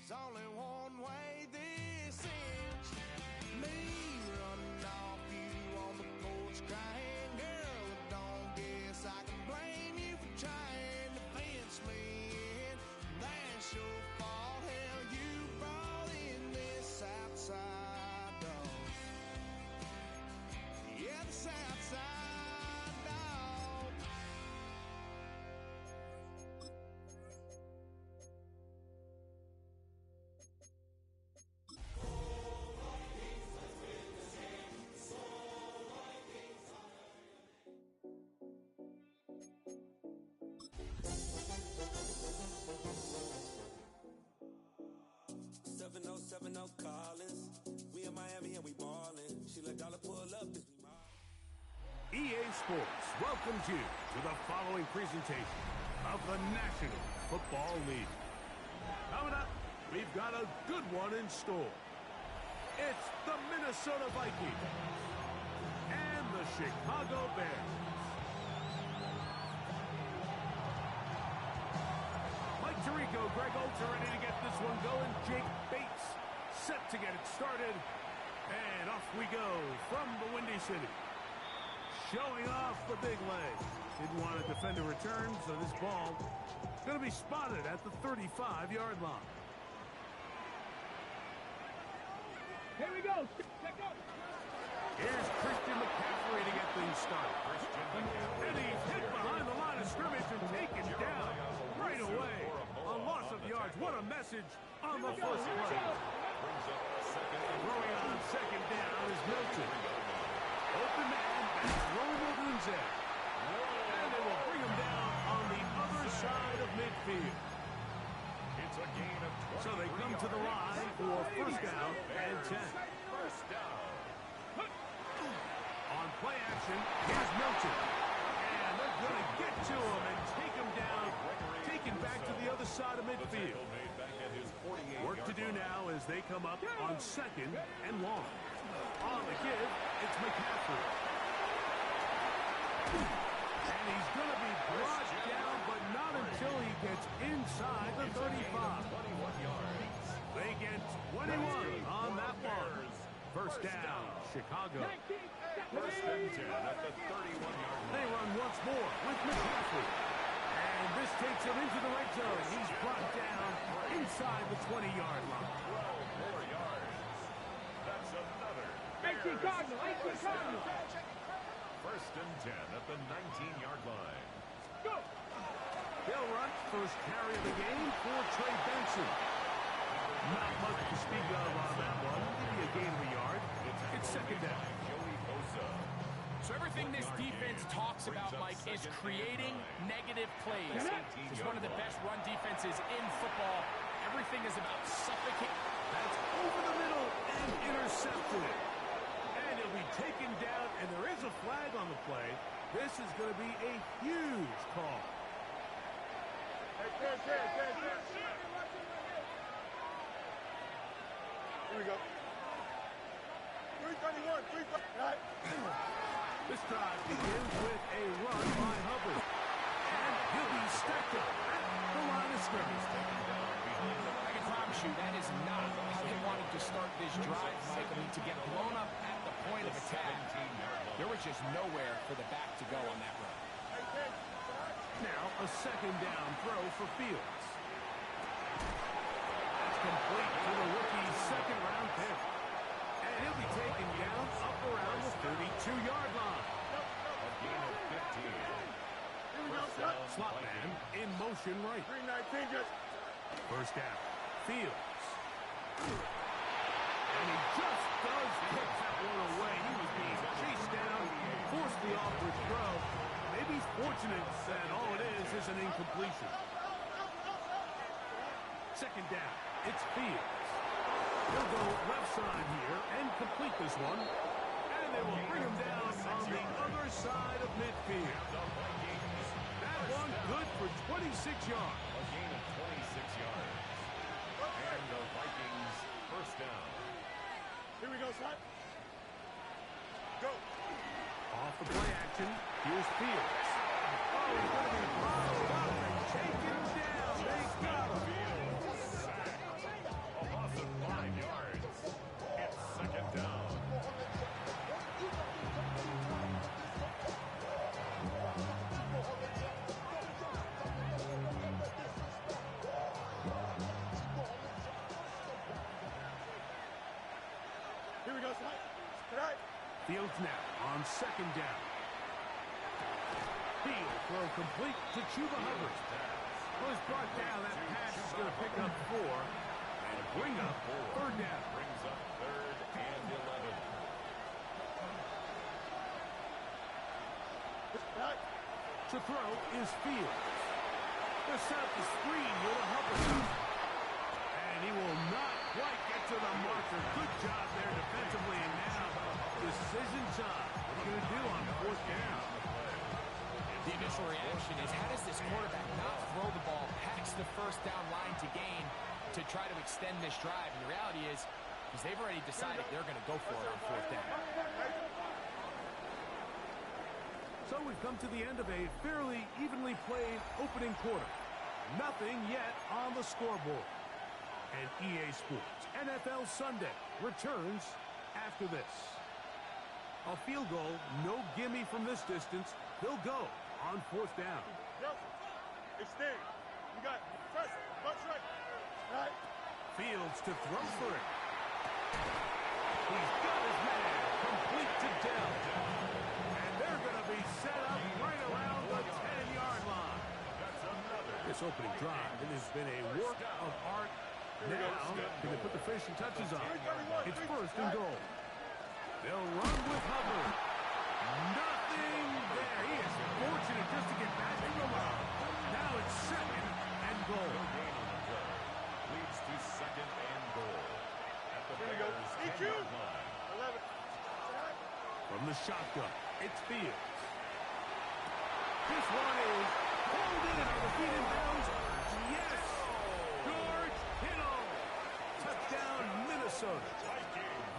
There's only one way this ends. Me running off you on the porch crying, girl, I don't guess I can blame you for trying to fence me in. That's your fault, hell, you brought in this outside dog. Yeah, this outside dog. No Collins. We in Miami and we ballin'. She let dollar pull up. EA Sports welcomes you to the following presentation of the National Football League. Coming up, we've got a good one in store. It's the Minnesota Vikings and the Chicago Bears. Mike Tirico, Greg Olds are ready to get this one going. Jake Bates set to get it started. And off we go from the Windy City. Showing off the big leg. Didn't want to defend a return, so this ball is going to be spotted at the 35-yard line. Here we go. Check out. Here's Christian McCaffrey to get things started. And he's hit behind the line of scrimmage and taken down right away. A loss of yards. What a message on the first play. Throwing on second down is Milton. Open man, and thrown over his head. And they will bring him down on the other side of midfield. It's a gain of 20. So they come to the line for first down and 10. First down. On play action, here's Milton. And they're going to get to him and take him down, taken back to the other side of midfield. Work to do now as they come up on second and long. On the give, it's McCaffrey. And he's going to be brought down, but not until he gets inside the 35. They get 21 on that one. First down, Chicago. First and 10 at the 31-yard line. They run once more with McCaffrey. And this takes him into the red zone. He's brought down inside the 20-yard line. 12 more yards. That's another. 18 Cardinal. First and 10 at the 19-yard line. Go. They'll run first carry of the game for Trey Benson. Not much to speak of on that one. Maybe a gain of a yard. It's second down. So everything this defense talks about, Mike, is creating negative plays. It's one of the best run defenses in football. Everything is about suffocating. That's over the middle and intercepted. And he'll be taken down, and there is a flag on the play. This is going to be a huge call. Here we go. 321, 321. This drive begins with a run by Hubbard. And he'll be stacked up at the line of scrimmage. I can promise you that is not how they wanted to start this drive, Mike. I mean, to get blown up at the point of attack, there was just nowhere for the back to go on that run. Now a second down throw for Fields. That's complete to the rookie's second-round pick. And he'll be taken down up around the 32-yard line. A gain of 15. Here we go, Slot man in motion right. 319, just. First down. Fields. And he just does kick that one away. He was being chased down, forced the awkward throw. Maybe he's fortunate that all it is an incompletion. Second down. It's Fields. He'll go left side here and complete this one. And they will bring him down on the other side of midfield. That one good for 26 yards. A gain of 26 yards. And the Vikings first down. Here we go, son. Go. Off the play action, here's Fields. Oh, he's going to be bottled up and taken down. They got him. Fields now on second down. Field throw complete to Chuba Hubbard. Was brought down. That pass is going to pick up 4 and bring up third down. Brings up 3rd and 11. To throw is Fields. They'll set up the screen with a Hubbard. And he will not quite get to the marker. Good job there defensively. And now decision time. What are you going to do on 4th down? The initial reaction is, how does this quarterback not throw the ball past the first down line to gain to try to extend this drive? And the reality is they've already decided they're going to go for it on 4th down. So we've come to the end of a fairly evenly played opening quarter. Nothing yet on the scoreboard. And EA Sports NFL Sunday returns after this. A field goal, no gimme from this distance. They'll go on 4th down. Yo, extend. You got first, box right. Right. Fields to throw for it. He's got his man complete to Dell. And they're going to be set up right around the 10-yard line. This opening drive, it has been a work of art. Now, going to put the finishing touches on. It's 1st and goal. They'll run with Hubbard. Nothing there. He is fortunate just to get back in the line. Now it's 2nd and goal. Leads to 2nd and goal. At the Here we go. Bears' 10-yard line. 11. From the shotgun, it's Fields. This one is pulled in on the feet in bounds. Yes! George Kittle. Touchdown, Minnesota.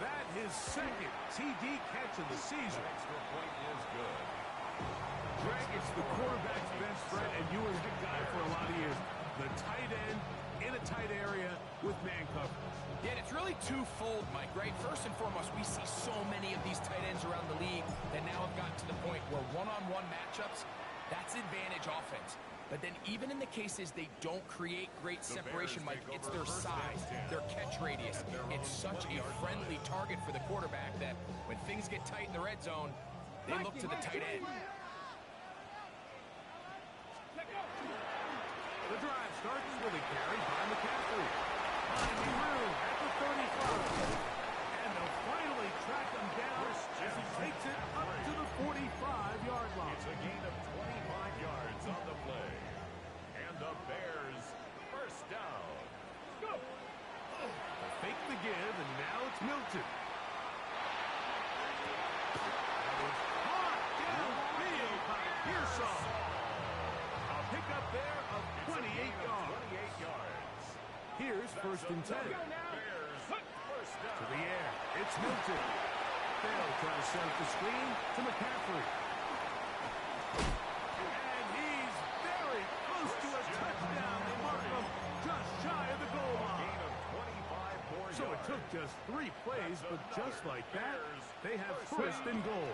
That his 2nd TD catch of the season. Extra point is good. Greg, it's the quarterback's best friend, and you were the guy for a lot of years. The tight end in a tight area with man coverage. Yeah, and it's really twofold, Mike, right? First and foremost, we see so many of these tight ends around the league that now have gotten to the point where one-on-one matchups, that's advantage offense. But then even in the cases they don't create great separation, Mike, it's their size, their catch radius. It's such a friendly target for the quarterback that when things get tight in the red zone, they look to the tight end. The drive starts with a carry by McCaffrey. Finding room at the 35. And they'll finally track him down as he takes it up to the 45-yard line. It's a gain of 25 yards on the play. And the Bears first down. Go! They'll fake the give, and now it's Milton. That is hard downfield by Pearsall. A pickup there of 28 yards. 28 yards. Here's 1st and 10. Bears first down. To the air, it's Milton. They'll try to set up the screen to McCaffrey. And he's very close to a touchdown. They mark him just shy of the goal line. Gain of 25 more So it yards. took just 3 plays, but just like that, they have 1st and goal.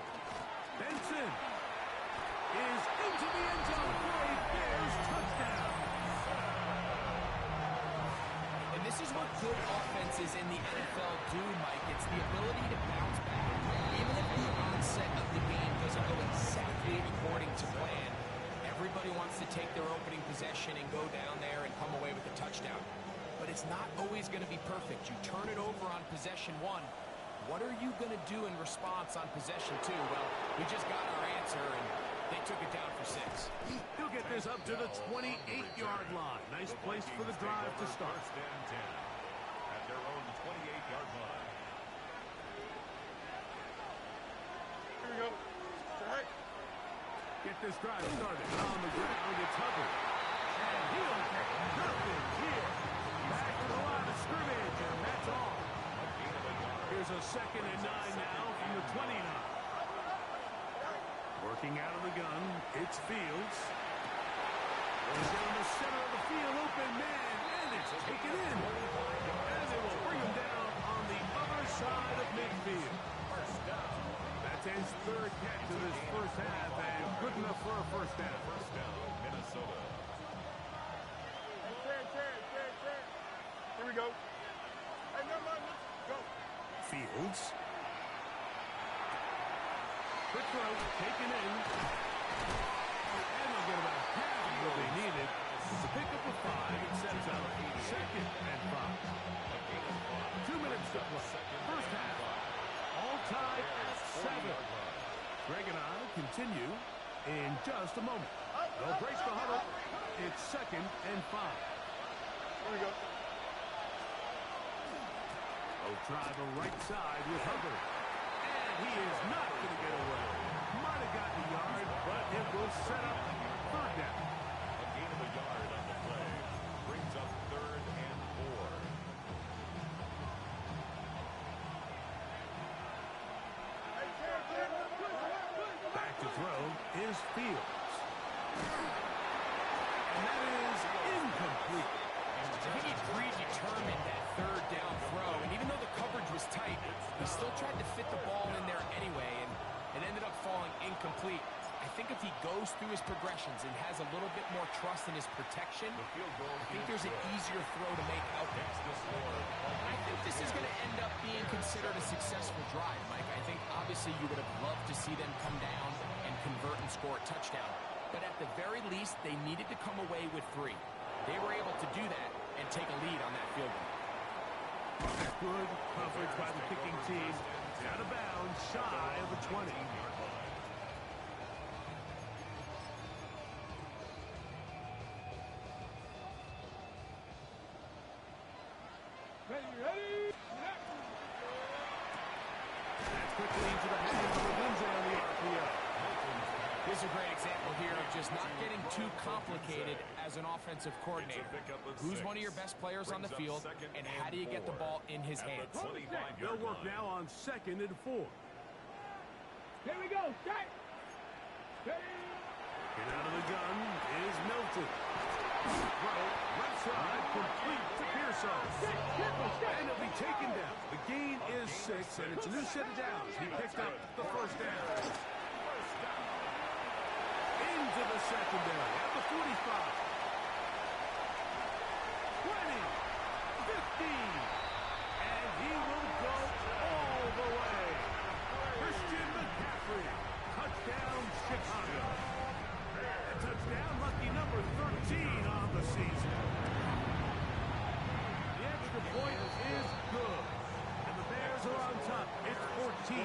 Benson is into the end zone for a Bears touchdown. And this is what good offenses in the NFL do, Mike. It's the ability to bounce back. Even if the onset of the game doesn't go exactly according to plan, everybody wants to take their opening possession and go down there and come away with a touchdown. But it's not always going to be perfect. You turn it over on possession 1. What are you going to do in response on possession 2? Well, we just got our answer, and they took it down for 6. He'll get this up to the 28-yard line. Nice place for the drive to start. First and 10 at their own 28-yard line. Here we go. All right. Get this drive started. On the ground, it's Hubbard. And he'll get nothing here. Back to the line of scrimmage, and that's all. Here's a 2nd and 9 now from the 29. Working out of the gun, it's Fields. Goes down the center of the field, open man, and it's taken in. And they will bring him down on the other side of midfield. First down. That's his 3rd catch of this first half, and good enough for a first down. First down, Minnesota. Turn. Here we go. Hey, no, go. Fields. Quick throw, taken in. And they'll get about half of what they needed. It's a pickup of 5. It sets up 2nd and 5. 2 minutes to play. First half. All tied at 7. Greg and I continue in just a moment. They'll break the huddle. It's 2nd and 5. Here we go. They'll try the right side with Hubbard. And he is not going to get away. Might have gotten a yard, but it will set up 3rd down. A gain of a yard on the play. Brings up 3rd and 4. Back to throw is Fields. And that is incomplete. I think he predetermined that 3rd down throw, and even though the coverage was tight, he still tried to fit the ball in there anyway, and it ended up falling incomplete. I think if he goes through his progressions and has a little bit more trust in his protection, I think there's an easier throw to make out there. I think this is going to end up being considered a successful drive, Mike. I think obviously you would have loved to see them come down and convert and score a touchdown, but at the very least, they needed to come away with 3. They were able to do that and take a lead on that field goal. Good coverage by the kicking team. Out of bounds, shy of the 20. Ready? That's quickly into the hands of Lindsay on the RPO. This is a great example here of just not getting too complicated as an offensive coordinator. Who's one of your best players on the field, and how do you get the ball in his hands? They'll work now on 2nd and 4. Here we go. Set. Ready. Get out of the gun is Milton. Throw, right side, complete to Pearson. And it'll be taken down. The gain is 6, and it's a new set of downs. He picked up the 1st down. Into the secondary at the 45. 20. 15. And he will go all the way. Christian McCaffrey. Touchdown, Chicago. A touchdown, lucky number 13 on the season. The extra point is good. And the Bears are on top. It's 14-10.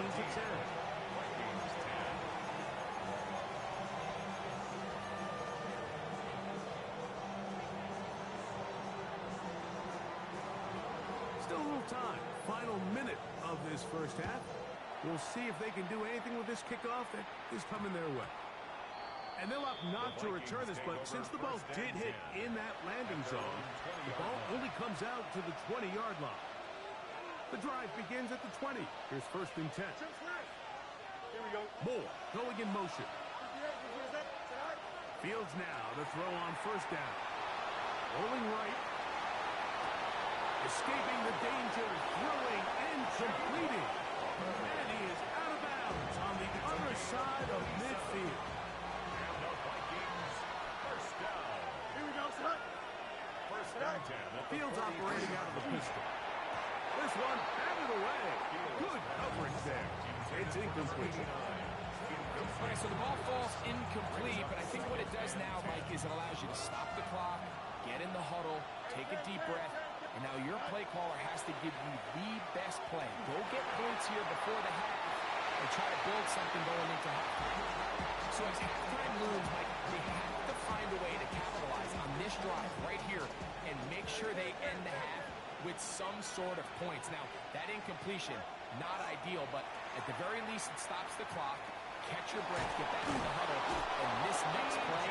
Still a little time. Final minute of this first half. We'll see if they can do anything with this kickoff that is coming their way. And they'll opt not to return this, but since the ball did hit in that landing zone, the ball only comes out to the 20-yard line. The drive begins at the 20. Here's 1st and 10. Here we go. Moore going in motion. Fields now to throw on 1st down. Rolling right. Escaping the danger, throwing and completing. And he is out of bounds on the other side of midfield. And the Vikings, 1st down. Here we go, son. 1st and 10. Fields operating out of the pistol. This one batted away. Good coverage there. It's incomplete. All right, so the ball falls incomplete, but I think what it does now, Mike, is it allows you to stop the clock, get in the huddle, take a deep breath, and now your play caller has to give you the best play. Go get points here before the half and try to build something going into halftime. So as halftime looms, Mike, they have to find a way to capitalize on this drive right here and make sure they end the half with some sort of points. Now, that incompletion, not ideal, but at the very least, it stops the clock. Catch your breath, get back in the huddle, and this next play,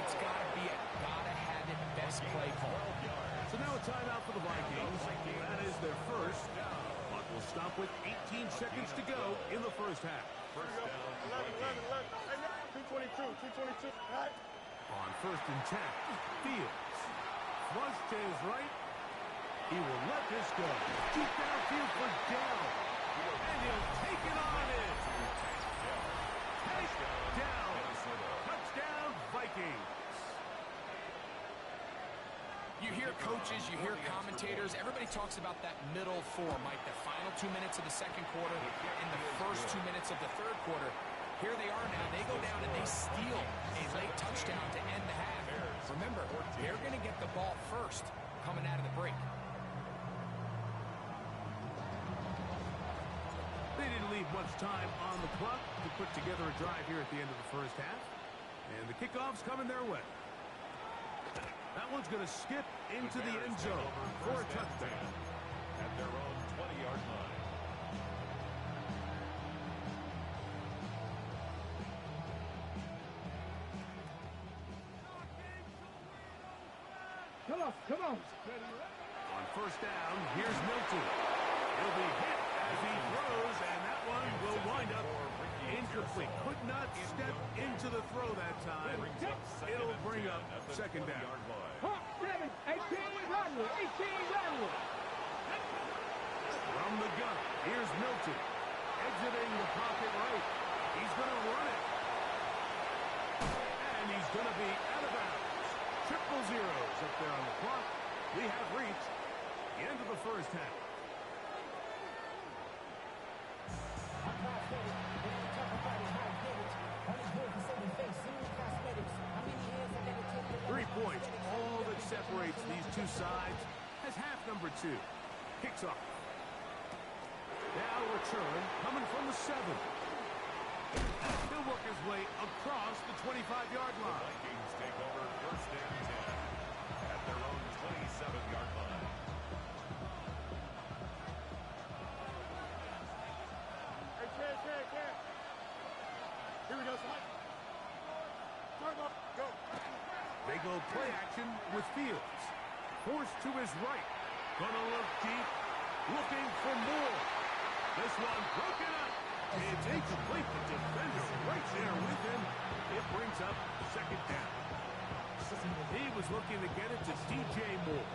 it's got to be a gotta-have-it best play call. So now a timeout for the Vikings. That is their first. But we'll stop with 18 seconds to go in the first half. 11. 222. Right. On 1st and 10, Fields. Flush to his right. He will let this go. Deep downfield for Dell. And he'll take it on in. Takedown. Touchdown, Vikings. You hear coaches, you hear commentators, everybody talks about that middle four, Mike, the final 2 minutes of the second quarter and the first 2 minutes of the third quarter. Here they are now. They go down and they steal a late touchdown to end the half. Remember, they're going to get the ball first coming out of the break. They didn't leave much time on the clock to put together a drive here at the end of the first half. And the kickoff's coming their way. That one's going to skip into the end zone for a touchdown. At their own 20-yard line. Come on. On first down, here's Milton. He'll be hit as he throws, and that one will wind up incomplete. Could not step into the throw that time. It'll bring up second down. 18 Rodwood. From the gun, here's Milton. Exiting the pocket right. He's going to run it. And he's going to be out of bounds. Triple zeros up there on the clock. We have reached the end of the first half. Points, all that separates these two sides as half number 2 kicks off. Now return coming from the 7. He'll work his way across the 25-yard line. The Vikings take over first and 10 at their own 27-yard line. Hey. Here we go, son. Go. They go play action with Fields. Forced to his right. Gonna look deep. Looking for more. This one broken up. It's incomplete. The defender right there with him. It brings up second down. He was looking to get it to DJ Moore.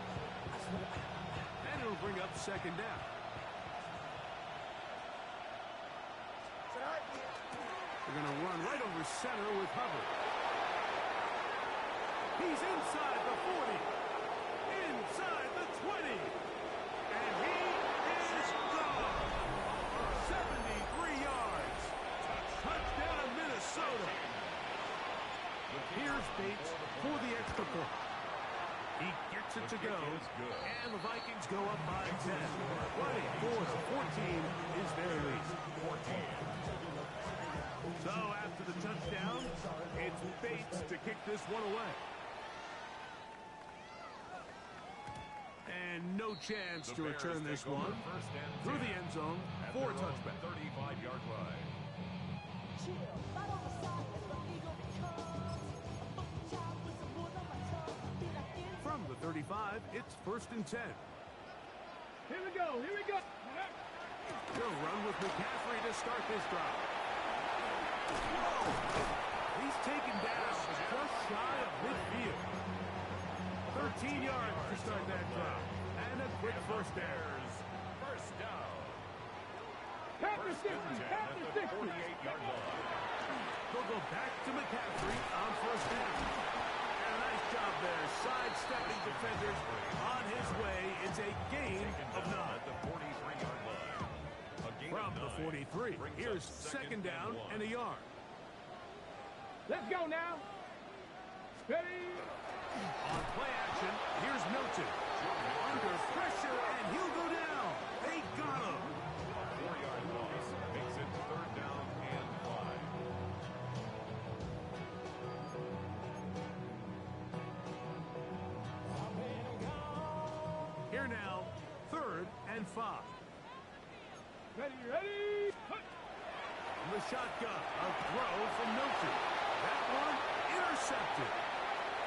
And it'll bring up second down. They're going to run right over center with Hubbard. He's inside the 40, inside the 20, and he is gone. 73 yards. Touchdown, Minnesota. Here's Bates for the extra point. He gets it to go, and the Vikings go up by 10. 24-14 is their lead. So after the touchdown, it's Bates to kick this one away. And no chance to return this one through the end zone for a touchback. 35-yard line. From the 35, it's first and 10. Here we go. He'll run with McCaffrey to start this drive. He's taken down just shy of midfield. 13 yards to start that drive. And a quick first down. First down. Panther 60. 48-yard line. They'll go back to McCaffrey on first down. And a nice job there, sidestepping defenders on his way. It's a gain of 9. At the 43-yard line. A gain From of the 9. 43, here's second down and a yard. Let's go now. Ready? On play action, here's Milton. Under pressure, and he'll go down. They got him. 4-yard loss makes it third down and 5. Here now, third and 5. Ready? From the shotgun, a throw from Milton. That one intercepted.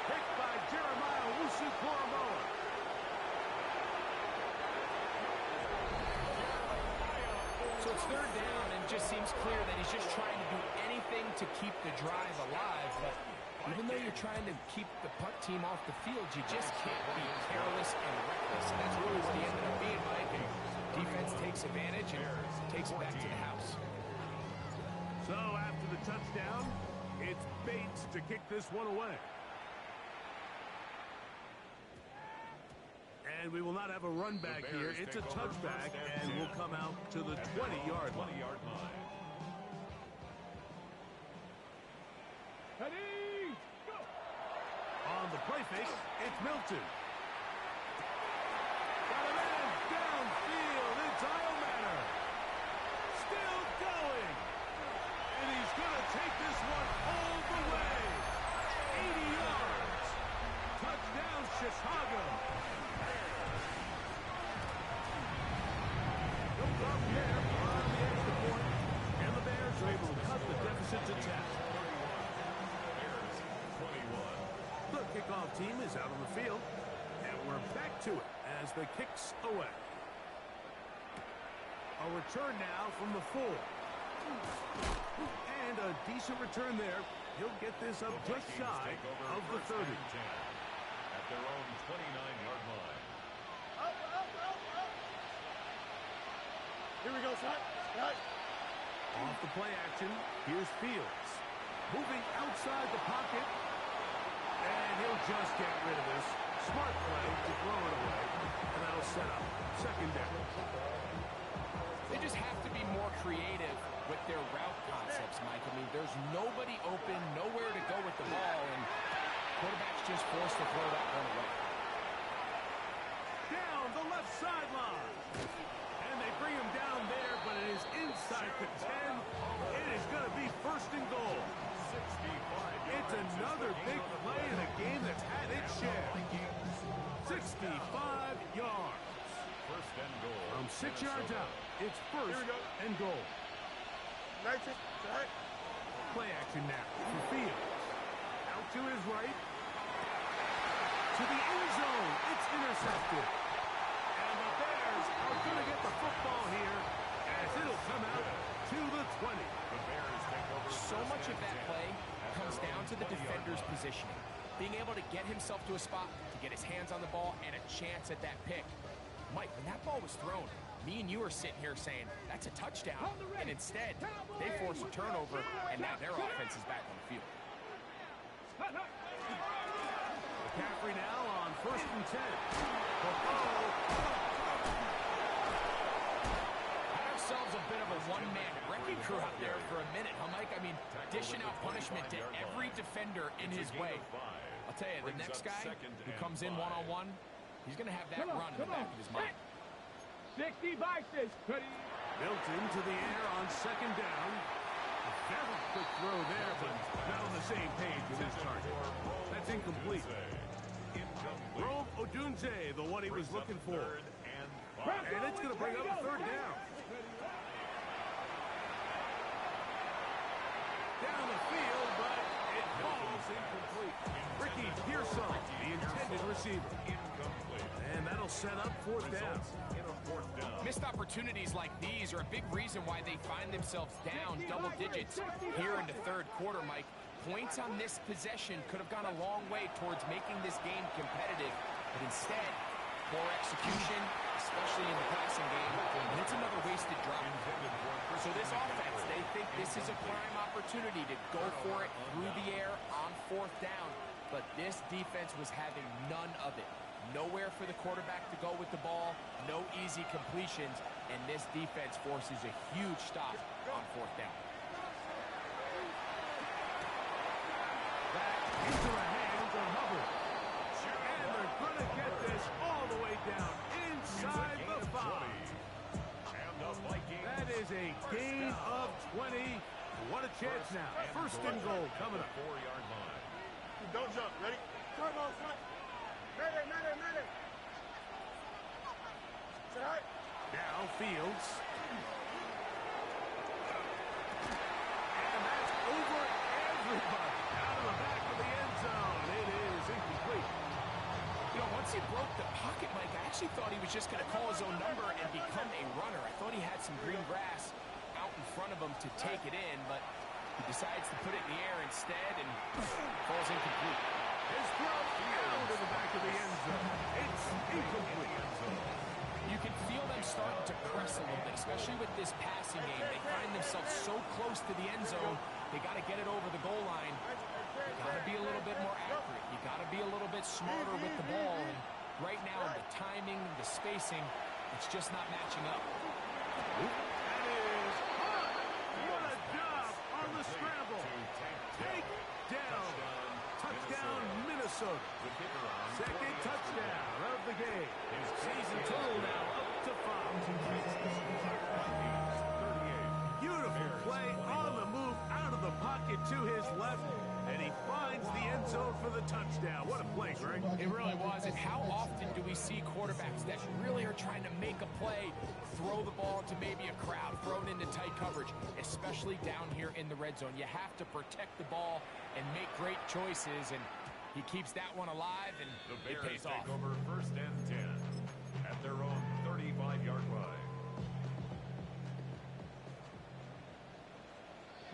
Picked by Jeremiah Owusu-Koramoah. So it's third down, and it just seems clear that he's just trying to do anything to keep the drive alive. But even though you're trying to keep the punt team off the field, you just can't be careless and reckless. And that's really what he ended up being, Mike. And defense takes advantage and takes it back to the house. So after the touchdown, it's Bates to kick this one away. And we will not have a run back here. It's a touchback, and we'll come out to the 20-yard line. play fake. It's Milton. Got a man downfield. It's Islematter. Still going. And he's going to take this one all the way. 80 yards. Touchdown, Chicago. No problem there on the extra point. And the Bears are able to cut the deficit to 10. Bears 21. The kickoff team is out on the field. And we're back to it as the kick's away. A return now from the 4. And a decent return there. He'll get this up just shy of the 30. At their own 29-yard line. Here we go, son. Right. Off the play action, here's Fields. Moving outside the pocket. And he'll just get rid of this. Smart play to throw it away. And that'll set up second down. They just have to be more creative with their route concepts, Mike. I mean, there's nobody open, nowhere to go with the ball, and quarterback's just forced to throw that one away. Down the left sideline. And they bring him down there, but it is inside the 10. It is going to be first and goal. 65 yards. It's another big play in a game that's had its share. 65 yards. First and goal. From 6 yards out, it's first and goal. 19. Right. Play action now for Fields. Out to his right. To the end zone. It's intercepted. And the Bears are going to get the football here as it'll come out to the 20. The Bears take over. So much of that play comes down to the defender's positioning. Being able to get himself to a spot, to get his hands on the ball, and a chance at that pick. Mike, when that ball was thrown, me and you are sitting here saying, that's a touchdown. And instead, they force a turnover, and now their offense is back on the field. McCaffrey now on first and 10. Had ourselves a bit of a one-man wrecking crew out there for a minute, huh, Mike? I mean, dishing out punishment to every defender in his way. I'll tell you, the next guy who comes in one-on-one, he's going to have that run in the back of his mind. 60 vices. Milton to the air on second down. A very quick throw there, but not on the same page with his target. That's incomplete. Rome Odunze, the one he was looking for. And it's going to bring up a third down. Down the field, but it falls incomplete. Ricky Pearson, the intended receiver. And that'll set up fourth down. Missed opportunities like these are a big reason why they find themselves down double digits here in the third quarter, Mike. Points on this possession could have gone a long way towards making this game competitive, but instead, poor execution, especially in the passing game, and it's another wasted drive. So this offense, they think this is a prime opportunity to go for it through the air on fourth down, but this defense was having none of it. Nowhere for the quarterback to go with the ball, no easy completions, and this defense forces a huge stop on fourth down. Back into the hands of Hubbard. And they're going to get this all the way down inside the 5. That is a gain of 20. What a chance now. First and goal coming up. 4-yard line. Don't jump. Ready? Turn on, son. Madden. Right. Now Fields. And that's over everybody. Out of the back of the end zone. It is incomplete. You know, once he broke the pocket, Mike, I actually thought he was just going to call his own number and become a runner. I thought he had some green grass out in front of him to take it in, but he decides to put it in the air instead and falls incomplete. His throw out of the back of the end zone. It's incomplete. You can feel them starting to press a little bit, especially with this passing game. They find themselves so close to the end zone, they got to get it over the goal line. You got to be a little bit more accurate. You got to be a little bit smarter with the ball. And right now, the timing, the spacing, it's just not matching up. That is hot. What a job on the scramble. Take down. Touchdown, Minnesota. Minnesota. Second touchdown of the game. Season total now up to 5. Beautiful play on the move out of the pocket to his left, and he finds the end zone for the touchdown. What a play, Greg. It really was. And how often do we see quarterbacks that really are trying to make a play, throw the ball to maybe a crowd, throw it into tight coverage, especially down here in the red zone. You have to protect the ball and make great choices, and he keeps that one alive, and it pays off. The Bears take over 1st and 10 at their own 35-yard line.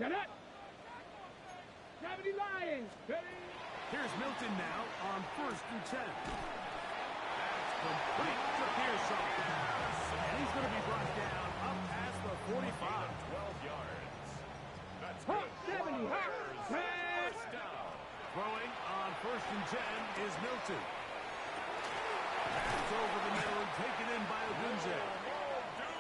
Shut up! 70 Lions! Ready? Here's Milton now on 1st and 10. That's complete to Pearson. And he's going to be brought down up past the 45. 12 yards. That's Hop, good. 70, hop, Bears, first down. Throwing on 1st and 10 is Milton. That's over the middle and taken in by Ogunze.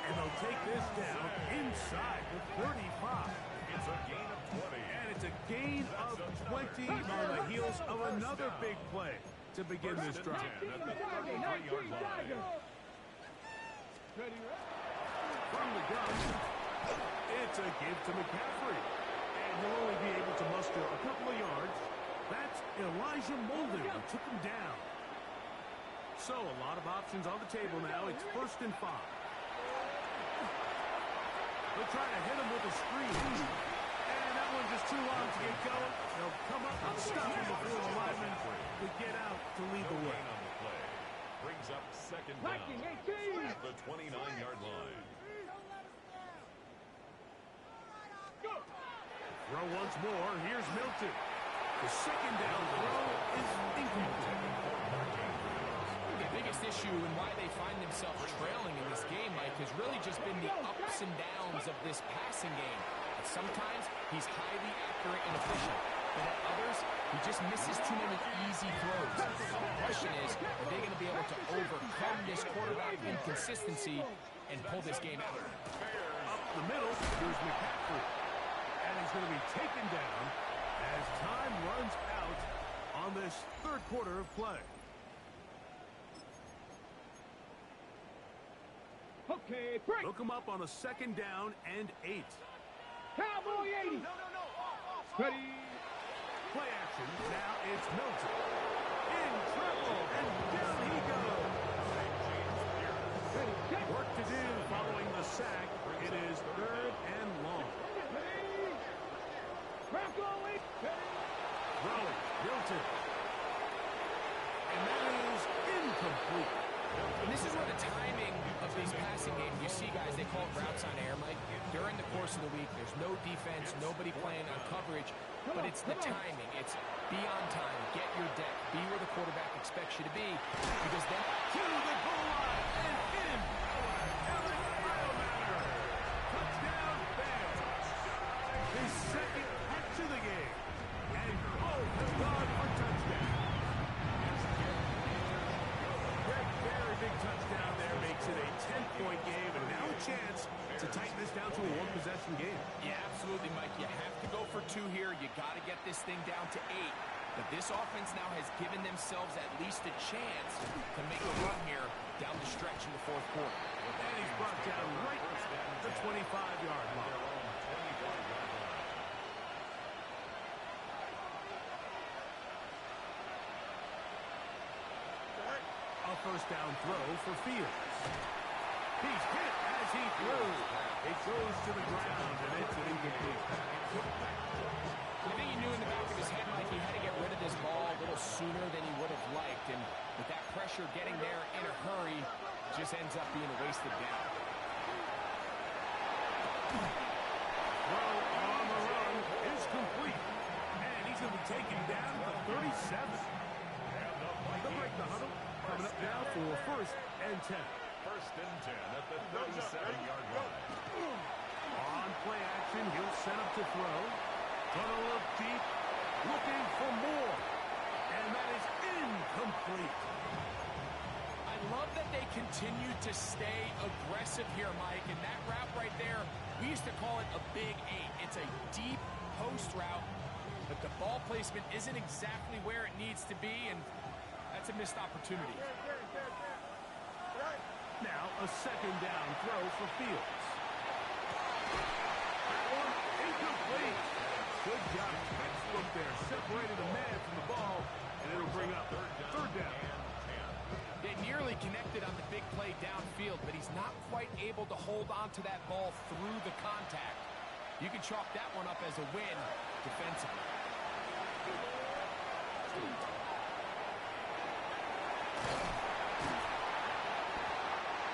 And they'll take this down inside the 35. It's a gain of 20. And it's a gain of 20 on the heels of another big play to begin this drive. 10 at the 33-yard line. From the gun, it's a give to McCaffrey. And he'll only be able to muster a couple of yards. That's Elijah Molden who took him down. So a lot of options on the table now. It's 1st and 5. They'll try to hit him with a screen. And that one just too long to get going. They'll come up and stop him before the lineman to get out to lead the way. On the play. Brings up 2nd down at the 29-yard line. Throw once more. Here's Milton. The 2nd down throw is incomplete. The biggest issue and why they find themselves trailing in this game, Mike, has really just been the ups and downs of this passing game. And sometimes he's highly accurate and efficient, but at others, he just misses too many easy throws. The question is, are they going to be able to overcome this quarterback inconsistency and pull this game out? Up the middle, here's McCaffrey. And he's going to be taken down as time runs out on this 3rd quarter of play. Okay, break! Look him up on a 2nd down and 8. Cowboy 80! Ready? Play action. Now it's Milton. In trouble, and down he goes. Ready, check! Work to do following the sack. It is 3rd and long. Ready? Crackle 8! Ready? Throwing, Milton. And that is incomplete. And this is where the timing of these passing games, you see guys, they call it routes on air, Mike. During the course of the week, there's no defense, nobody playing on coverage, but it's the timing. It's be on time, get your deck, be where the quarterback expects you to be, because then To the goal line and in. Alex Biomatter. Touchdown, Bears. His 2nd hit to the game. And both have gone for touchdown. Greg, very big touchdown there makes it a 10-point game, and now a chance to tighten this down to a 1-possession game. yeah, absolutely, Mike. You have to go for 2 here. You got to get this thing down to 8. But this offense now has given themselves at least a chance to make a run here down the stretch in the 4th quarter. And he's brought down right at the 25-yard line. A 1st down throw for Fields. He's hit as he throws. It goes to the ground, and it's an incomplete pass. I think he knew in the back of his head, Mike, he had to get rid of this ball a little sooner than he would have liked. And with that pressure getting there in a hurry, just ends up being a wasted down. Throw on the run is complete. And he's going to be taken down to 37. They'll break the huddle. Coming up now for 1st and 10. 1st and 10 at the 37-yard line. On play action, he'll set up to throw. Gonna look deep, looking for more. And that is incomplete. I love that they continue to stay aggressive here, Mike. And that route right there, we used to call it a big 8. It's a deep post route. But the ball placement isn't exactly where it needs to be, and that's a missed opportunity. Now a second down throw for Fields. That one incomplete. Good job. Textbook there. Separated the man from the ball, and it'll bring up third down. They nearly connected on the big play downfield, but he's not quite able to hold on to that ball through the contact. You can chalk that one up as a win defensively.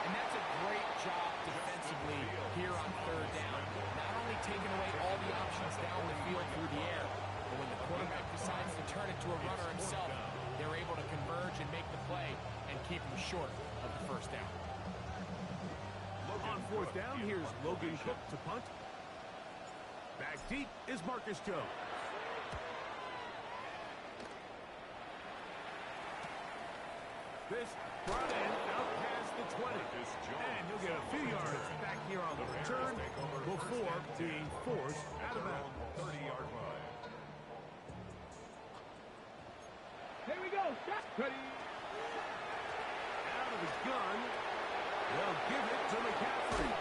And that's a great job defensively here on third down. Not only taking away all the options down the field through the air, but when the quarterback decides to turn it to a runner himself, they're able to converge and make the play and keep him short of the first down. On fourth down, here's Logan Cook to punt. Back deep is Marcus Jones. This brought in out past the 20. And he'll get a few yards back here on the return before being forced out of bounds. 30-yard line. Here we go. Shot. Ready. Out of his gun. They'll give it to McCaffrey.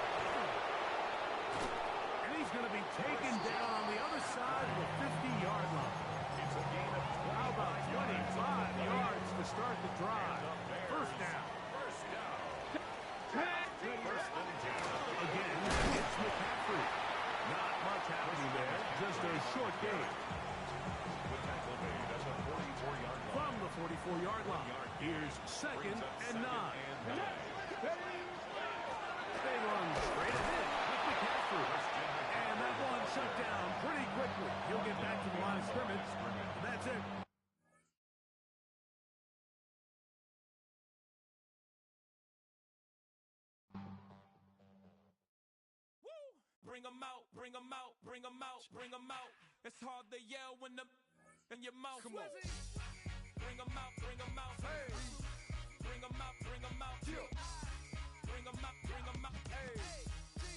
And he's going to be taken down on the other side of the 50-yard line. It's a gain of 25. How about 25 yards to start the drive? First down. First down. Again, it's McCaffrey. Not much happening there. Just a short gain. The tackle made at the 44-yard line. From the 44-yard line, here's second and 9. They run straight ahead with McCaffrey. And that one shut down pretty quickly. He'll get back to the line of scrimmage. That's it. Bring 'em out, bring 'em out, bring 'em out, bring 'em out. It's hard to yell when the in your mouth. Come on. Bring 'em out, bring 'em out. Hey. Bring 'em out, bring 'em out. Yeah. Bring 'em out, bring 'em out. Hey.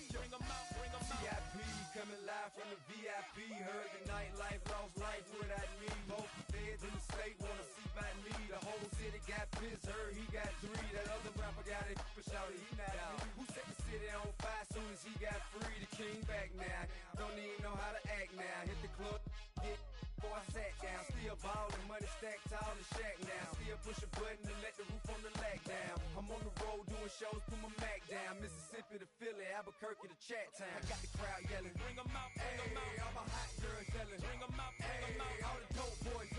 Bring 'em out, bring 'em out. VIP coming live from the VIP. Heard the nightlife, lost life without me. Most feds in the state wanna see by me. The whole city got pissed, heard he got 3. That other rapper got it, but shouted he not me. Who set the city on fire soon as he got free? The king back now, don't even know how to act now. Hit the club, get before I sat down. Still ballin', money stacked tall in shack now. Still push a button and let the roof on the lag down. I'm on the road doing shows, put my Mac down. Mississippi to Philly, Albuquerque to Chat Town. I got the crowd yelling, Bring 'em out, bring 'em out. All my hot girls yelling, Bring 'em out, bring 'em out. all the dope boys